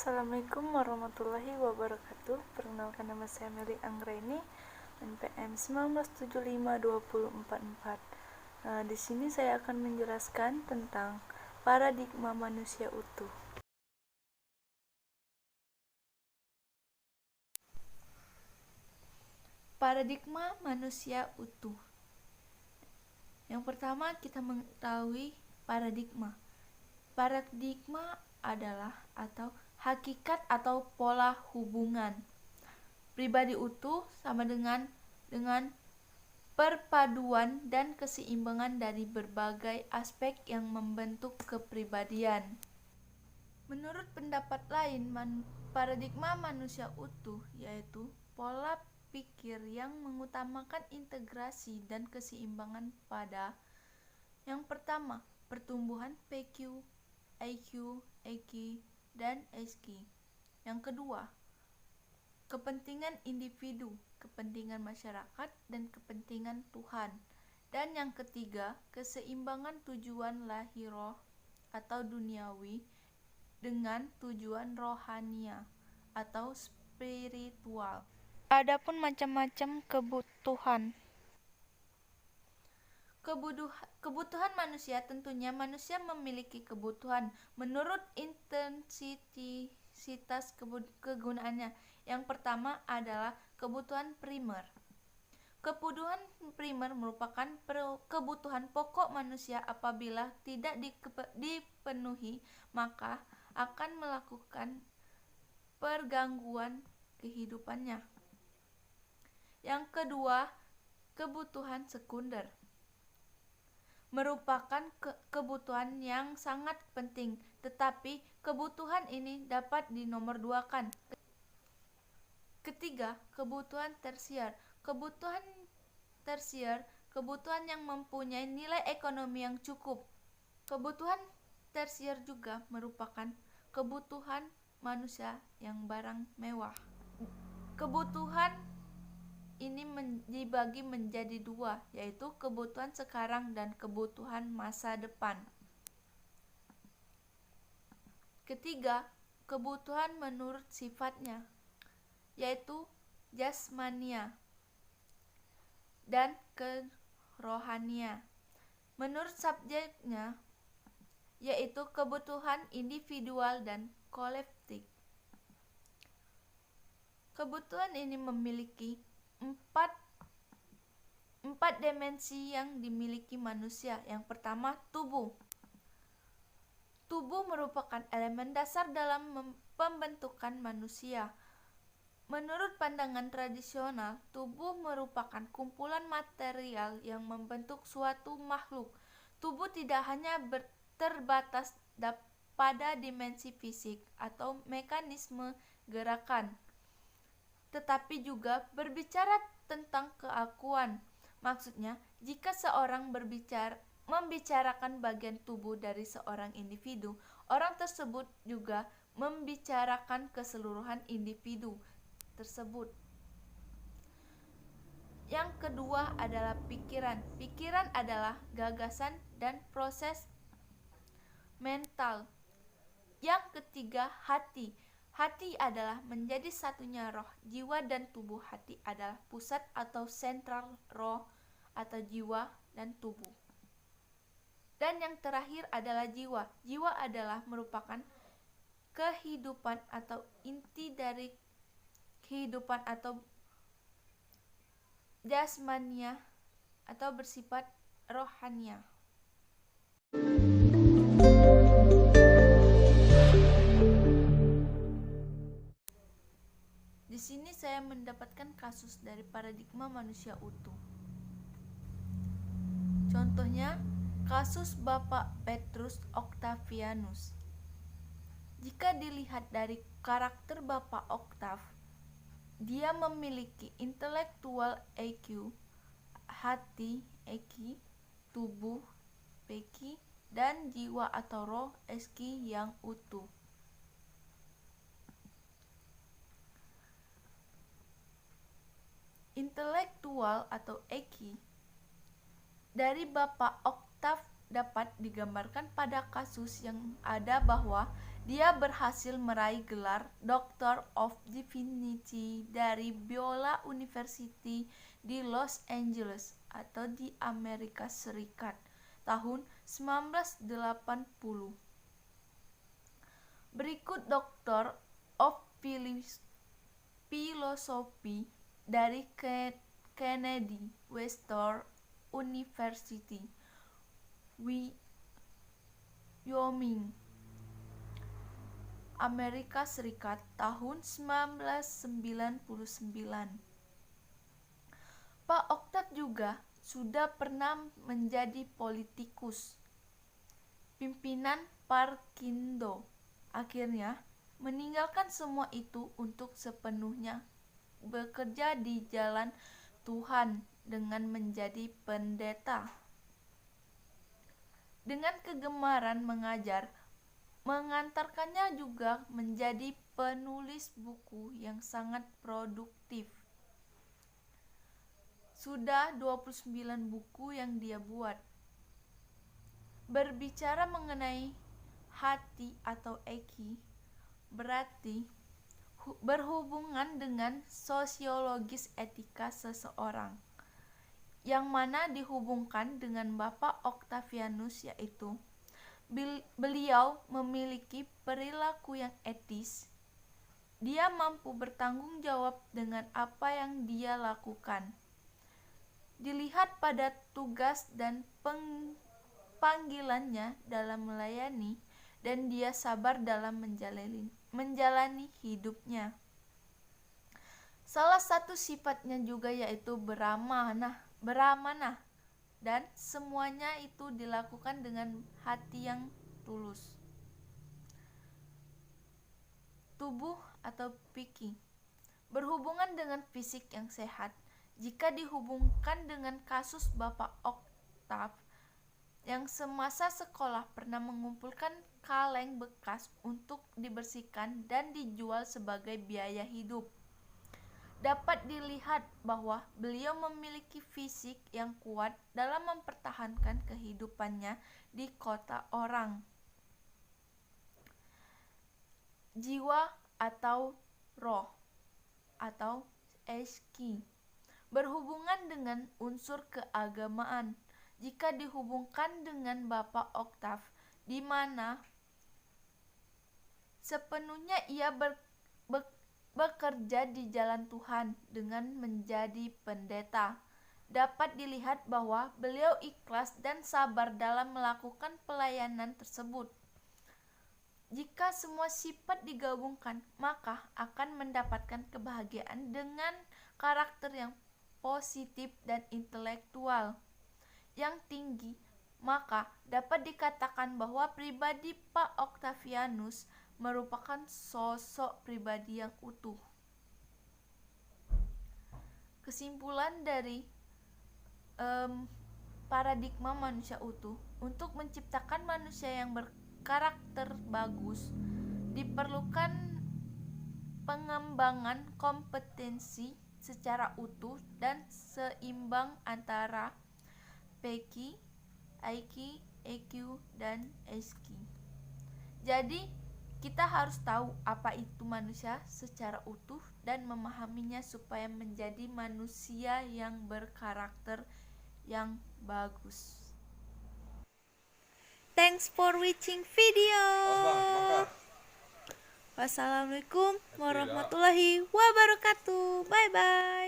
Assalamualaikum warahmatullahi wabarakatuh. Perkenalkan, nama saya Meli Anggraini, NPM 19752044. Di sini saya akan menjelaskan tentang paradigma manusia utuh. Paradigma manusia utuh. Yang pertama, kita mengetahui paradigma. Paradigma adalah atau hakikat atau pola hubungan. Pribadi utuh sama dengan perpaduan dan keseimbangan dari berbagai aspek yang membentuk kepribadian. Menurut pendapat lain, paradigma manusia utuh yaitu pola pikir yang mengutamakan integrasi dan keseimbangan pada yang pertama, pertumbuhan PQ, IQ, EQ, dan SQ. Yang kedua, kepentingan individu, kepentingan masyarakat, dan kepentingan Tuhan. Dan yang ketiga, keseimbangan tujuan lahiroh atau duniawi dengan tujuan rohania atau spiritual. Adapun macam-macam kebutuhan. Kebutuhan manusia, tentunya manusia memiliki kebutuhan menurut intensitas kegunaannya. Yang pertama adalah kebutuhan primer. Kebutuhan primer merupakan kebutuhan pokok manusia. Apabila tidak dipenuhi, maka akan melakukan pergangguan kehidupannya. Yang kedua, kebutuhan sekunder merupakan kebutuhan yang sangat penting, tetapi kebutuhan ini dapat dinomorduakan. Ketiga, kebutuhan tersier. Kebutuhan tersier, kebutuhan yang mempunyai nilai ekonomi yang cukup. Kebutuhan tersier juga merupakan kebutuhan manusia yang barang mewah. Kebutuhan ini dibagi menjadi dua, yaitu kebutuhan sekarang dan kebutuhan masa depan. Ketiga, kebutuhan menurut sifatnya, yaitu jasmania dan kerohania. Menurut subjeknya, yaitu kebutuhan individual dan kolektif. Kebutuhan ini memiliki empat dimensi yang dimiliki manusia. Yang pertama, tubuh. Tubuh merupakan elemen dasar dalam pembentukan manusia. Menurut pandangan tradisional, tubuh merupakan kumpulan material yang membentuk suatu makhluk. Tubuh tidak hanya terbatas pada dimensi fisik atau mekanisme gerakan, tetapi juga berbicara tentang keakuan. Maksudnya, jika seorang membicarakan bagian tubuh dari seorang individu, orang tersebut juga membicarakan keseluruhan individu tersebut. Yang kedua adalah pikiran. Pikiran adalah gagasan dan proses mental. Yang ketiga, hati. Hati adalah menjadi satunya roh, jiwa dan tubuh. Hati adalah pusat atau sentral roh atau jiwa dan tubuh. Dan yang terakhir adalah jiwa. Jiwa adalah merupakan kehidupan atau inti dari kehidupan atau jasmania atau bersifat rohania. Di sini saya mendapatkan kasus dari paradigma manusia utuh. Contohnya, kasus Bapak Petrus Octavianus. Jika dilihat dari karakter Bapak Octav, dia memiliki intelektual EQ, hati EQ, tubuh PQ, dan jiwa atau roh SQ yang utuh. Intelektual atau EQ dari Bapak Octav dapat digambarkan pada kasus yang ada bahwa Dia berhasil meraih gelar Doctor of Divinity dari Biola University di Los Angeles atau di Amerika Serikat tahun 1980. Berikut Doctor of Philosophy dari Kennedy Western University, Wyoming, Amerika Serikat tahun 1999. Pak Octave juga sudah pernah menjadi politikus, pimpinan Parkindo. Akhirnya meninggalkan semua itu untuk sepenuhnya bekerja di jalan Tuhan dengan menjadi pendeta. Dengan kegemaran mengajar, mengantarkannya juga menjadi penulis buku yang sangat produktif. Sudah 29 buku yang dia buat. Berbicara mengenai hati atau eki, berarti berhubungan dengan sosiologis etika seseorang, yang mana dihubungkan dengan Bapak Octavianus, yaitu beliau memiliki perilaku yang etis. Dia mampu bertanggung jawab dengan apa yang dia lakukan. Dilihat pada tugas dan panggilannya dalam melayani, dan dia sabar dalam menjalani hidupnya. Salah satu sifatnya juga yaitu beramanah, dan semuanya itu dilakukan dengan hati yang tulus. Tubuh atau piki berhubungan dengan fisik yang sehat. Jika dihubungkan dengan kasus Bapak Octave yang semasa sekolah pernah mengumpulkan kaleng bekas untuk dibersihkan dan dijual sebagai biaya hidup, dapat dilihat bahwa beliau memiliki fisik yang kuat dalam mempertahankan kehidupannya di kota orang. Jiwa atau roh atau eski berhubungan dengan unsur keagamaan. Jika dihubungkan dengan Bapak Octave, di mana sepenuhnya ia bekerja di jalan Tuhan dengan menjadi pendeta, dapat dilihat bahwa beliau ikhlas dan sabar dalam melakukan pelayanan tersebut. Jika semua sifat digabungkan, maka akan mendapatkan kebahagiaan dengan karakter yang positif dan intelektual yang tinggi. Maka dapat dikatakan bahwa pribadi Pak Octavianus merupakan sosok pribadi yang utuh. Kesimpulan dari paradigma manusia utuh, untuk menciptakan manusia yang berkarakter bagus, diperlukan pengembangan kompetensi secara utuh dan seimbang antara PQ, IQ, EQ, dan SQ. Jadi, kita harus tahu apa itu manusia secara utuh dan memahaminya supaya menjadi manusia yang berkarakter yang bagus. Thanks for watching video. Wassalamualaikum warahmatullahi wabarakatuh. Bye bye.